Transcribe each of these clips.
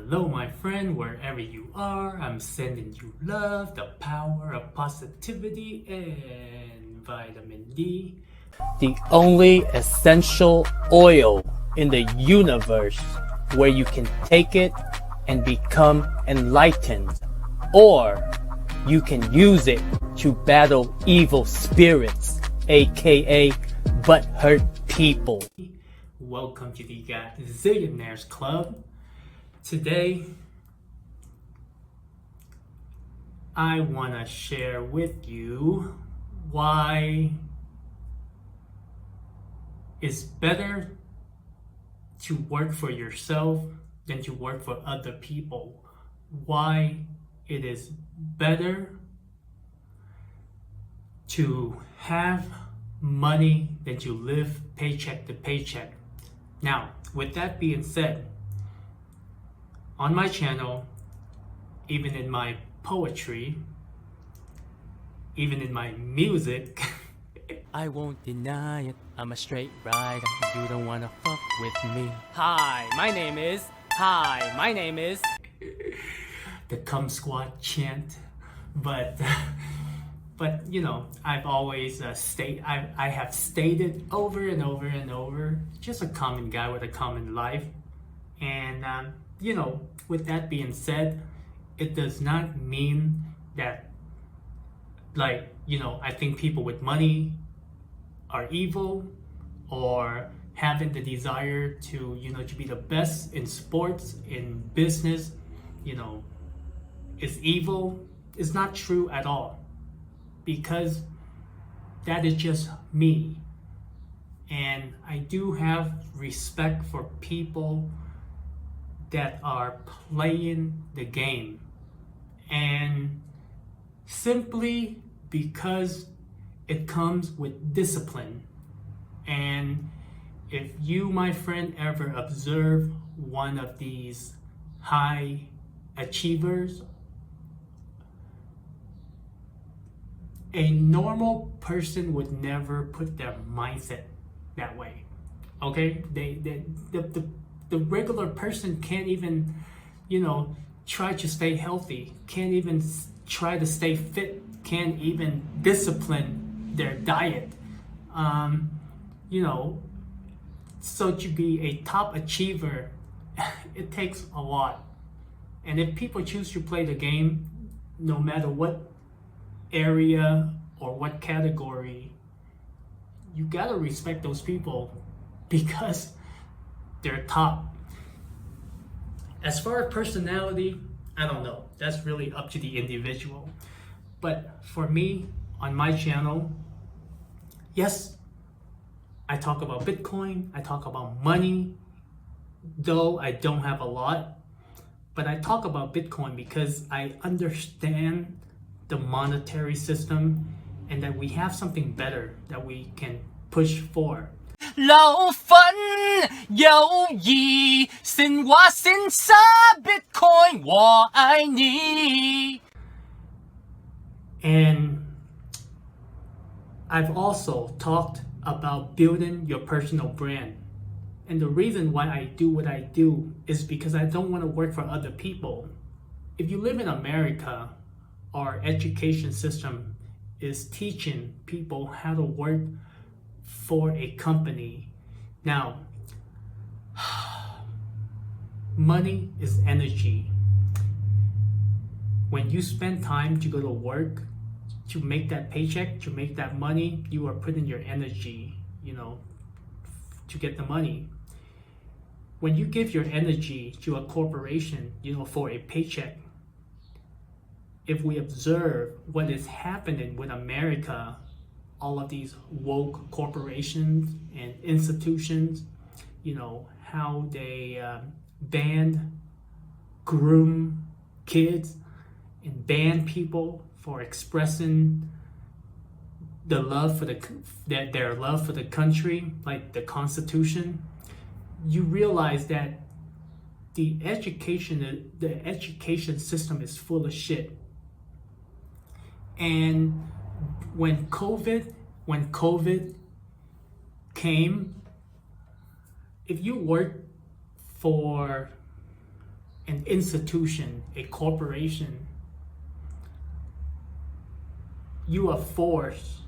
Hello, my friend, wherever you are. I'm sending you love, the power of positivity, and vitamin D. The only essential oil in the universe where you can take it and become enlightened, or you can use it to battle evil spirits, aka butthurt people. Welcome to the Zillionaires Club. Today, I want to share with you why it's better to work for yourself than to work for other people. Why it is better to have money than to live paycheck to paycheck. Now, with that being said, on my channel, even in my poetry, even in my music, I won't deny it, I'm a straight rider, you don't wanna fuck with me. Hi, my name is the Cum Squad chant, but you know, I've always I have stated over and over and over, just a common guy with a common life. And you know, with that being said, it does not mean that, like, you know, I think people with money are evil, or having the desire to, you know, to be the best in sports, in business, you know, is evil. It's not true at all, because that is just me. And I do have respect for people that are playing the game, and simply because it comes with discipline. And if you, my friend, ever observe one of these high achievers, a normal person would never put their mindset that way. Okay, the regular person can't even, you know, try to stay healthy, can't even try to stay fit, can't even discipline their diet. You know, so to be a top achiever, it takes a lot. And if people choose to play the game, no matter what area or what category, you gotta respect those people because they're top. As far as personality, I don't know. That's really up to the individual. But for me, on my channel, yes, I talk about Bitcoin, I talk about money, though I don't have a lot. But I talk about Bitcoin because I understand the monetary system and that we have something better that we can push for. 老粉友谊神话神杀 Bitcoin 我爱你 And I've also talked about building your personal brand. And the reason why I do what I do is because I don't want to work for other people. If you live in America, our education system is teaching people how to work for a company. Now, money is energy. When you spend time to go to work, to make that paycheck, to make that money, you are putting your energy, you know, to get the money. When you give your energy to a corporation, you know, for a paycheck, if we observe what is happening with America, all of these woke corporations and institutions, you know, how they ban, groom kids, and ban people for expressing the love for their love for the country, like the Constitution, you realize that the education system is full of shit. And when COVID came, if you work for an institution, a corporation, you are forced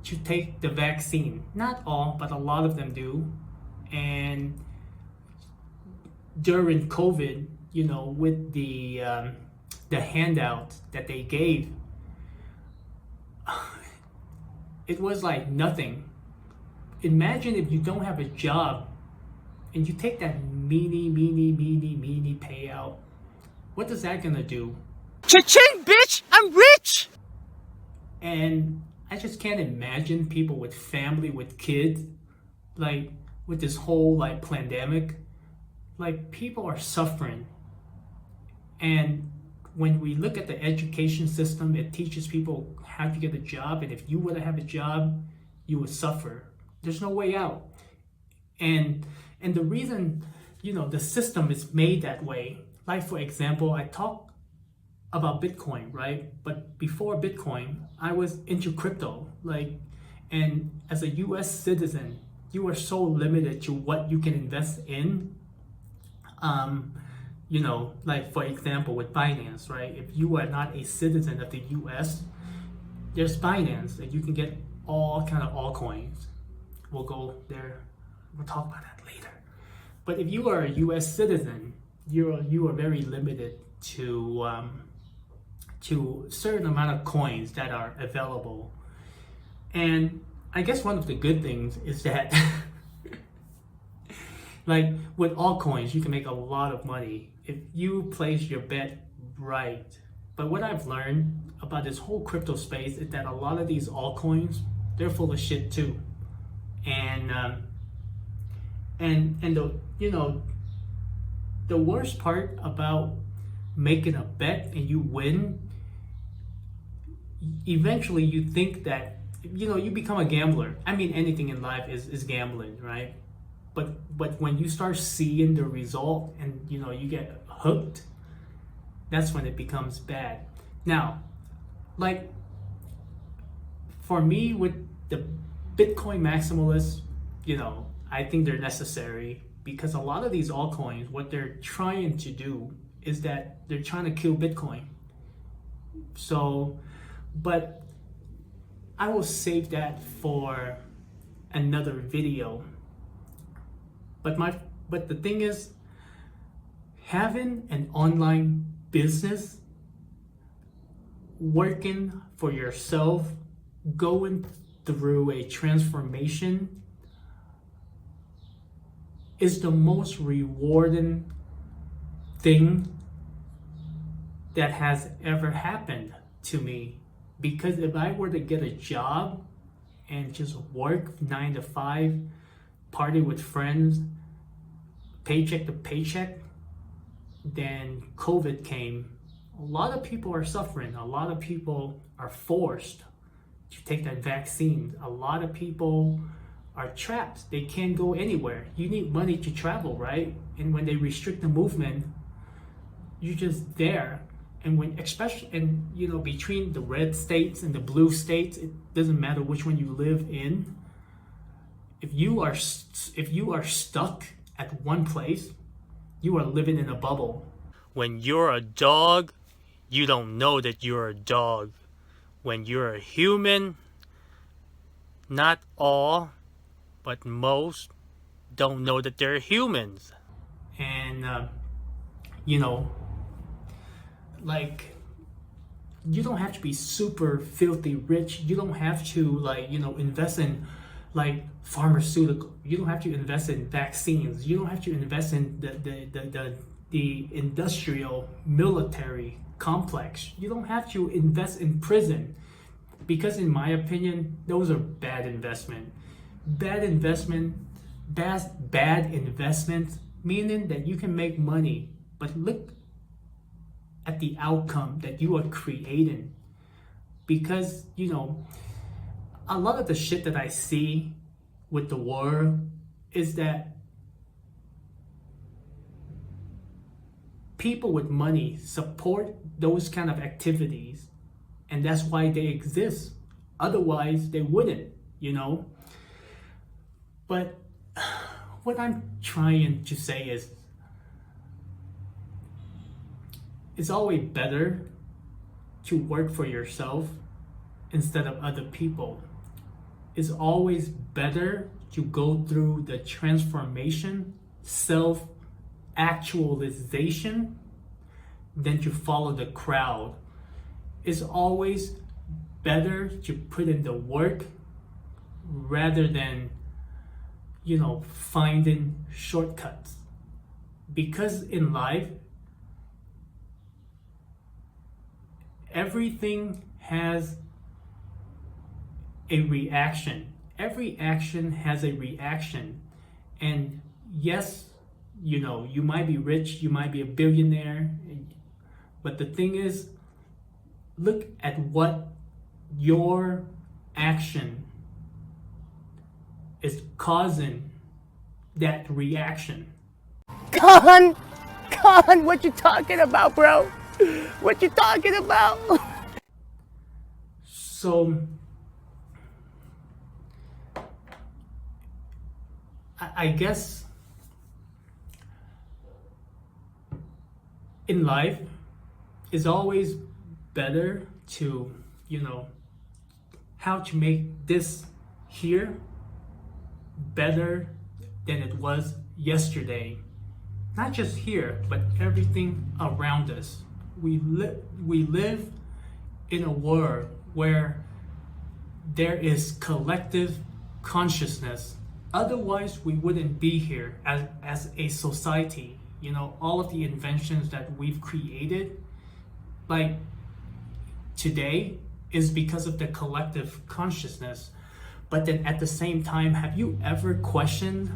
to take the vaccine. Not all, but a lot of them do. And during COVID, with the handout that they gave, it was like nothing. Imagine if you don't have a job and you take that meanie payout. What is that gonna do? Cha-ching, bitch! I'm rich! And I just can't imagine people with family, with kids, like with this whole like pandemic, like people are suffering. And when we look at the education system, it teaches people how to get a job. And if you were to have a job, you would suffer. There's no way out. And the reason, the system is made that way. Like, for example, I talk about Bitcoin, right? But before Bitcoin, I was into crypto. And as a US citizen, you are so limited to what you can invest in. Like, for example, with Binance, right? If you are not a citizen of the US, there's Binance that you can get all kind of altcoins. We'll go there. We'll talk about that later. But if you are a US citizen, you are very limited to a certain amount of coins that are available. And I guess one of the good things is that like with altcoins, you can make a lot of money if you place your bet right. But what I've learned about this whole crypto space is that a lot of these altcoins, they're full of shit too. And the worst part about making a bet and you win, eventually you think that you become a gambler. I mean, anything in life is gambling, right? But when you start seeing the result and you get hooked, that's when it becomes bad. Now, like for me with the Bitcoin maximalists, I think they're necessary because a lot of these altcoins, what they're trying to do is that they're trying to kill Bitcoin. So, but I will save that for another video. But the thing is, having an online business, working for yourself, going through a transformation is the most rewarding thing that has ever happened to me. Because if I were to get a job and just work 9 to 5, party with friends, paycheck to paycheck, then COVID came. A lot of people are suffering. A lot of people are forced to take that vaccine. A lot of people are trapped. They can't go anywhere. You need money to travel, right? And when they restrict the movement, you're just there. And between the red states and the blue states, it doesn't matter which one you live in. If you are stuck at one place, you are living in a bubble. When you're a dog, you don't know that you're a dog. When you're a human, not all, but most don't know that they're humans. And like, you don't have to be super filthy rich. You don't have to invest in like pharmaceutical. You don't have to invest in vaccines. You don't have to invest in the industrial military complex. You don't have to invest in prison, because in my opinion, those are bad investment. Bad investment, meaning that you can make money, but look at the outcome that you are creating. Because a lot of the shit that I see with the world is that people with money support those kind of activities, and that's why they exist. Otherwise they wouldn't. But what I'm trying to say is, it's always better to work for yourself instead of other people. It's always better to go through the transformation, self-actualization, than to follow the crowd. It's always better to put in the work rather than, finding shortcuts. Because in life, everything has a reaction. Every action has a reaction. And yes, you might be rich, you might be a billionaire, but the thing is, look at what your action is causing that reaction. Con, what you talking about, bro? What you talking about? So I guess in life, it's always better to, how to make this here better than it was yesterday. Not just here, but everything around us. We live in a world where there is collective consciousness. Otherwise, we wouldn't be here as a society. All of the inventions that we've created, like today, is because of the collective consciousness. But then at the same time, have you ever questioned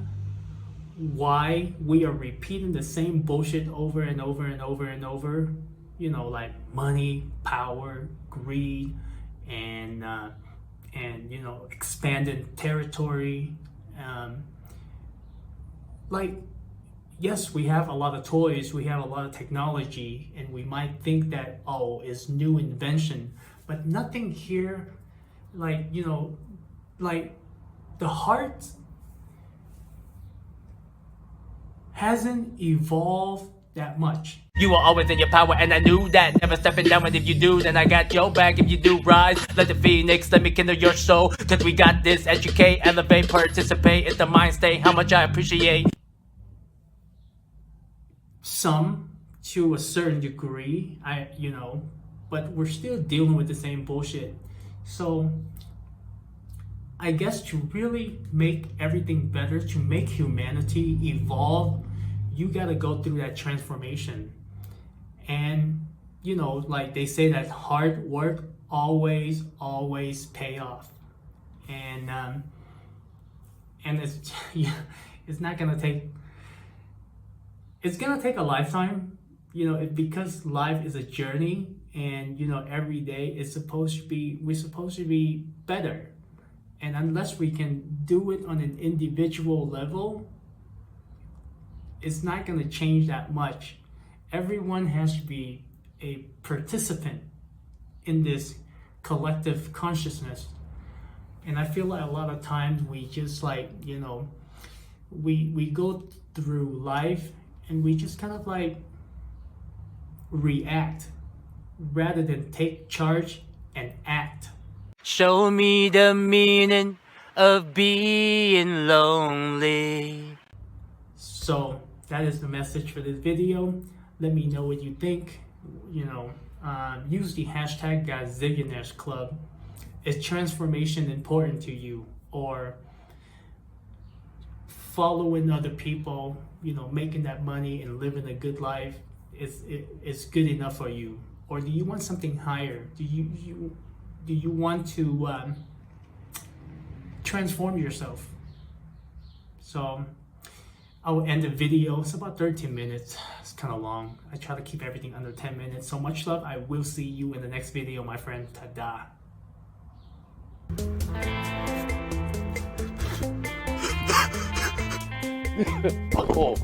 why we are repeating the same bullshit over and over and over and over? Like money, power, greed, and expanded territory. Yes, we have a lot of toys, we have a lot of technology, and we might think that, it's new invention, but nothing here, like the heart hasn't evolved that much. You were always in your power and I knew that. Never stepping down, and if you do, then I got your back. If you do rise, let the phoenix, let me kindle your soul. Cause we got this, educate, elevate, participate. It's the mind state, how much I appreciate. Some, to a certain degree, but we're still dealing with the same bullshit. So I guess to really make everything better, to make humanity evolve, you gotta go through that transformation. And like they say that hard work always pay off. And it's it's not gonna take, it's gonna take a lifetime, because life is a journey, and every day we're supposed to be better. And unless we can do it on an individual level, it's not gonna change that much. Everyone has to be a participant in this collective consciousness. And I feel like a lot of times we just we go through life and we just kind of react rather than take charge and act. Show me the meaning of being lonely. So that is the message for this video. Let me know what you think. Use the hashtag Gazillionaires Club. Is transformation important to you? Or following other people, making that money and living a good life is good enough for you? Or do you want something higher? Do you want to transform yourself? So I will end the video. It's about 13 minutes. It's kind of long. I try to keep everything under 10 minutes. So much love. I will see you in the next video, my friend. Tada. Oh.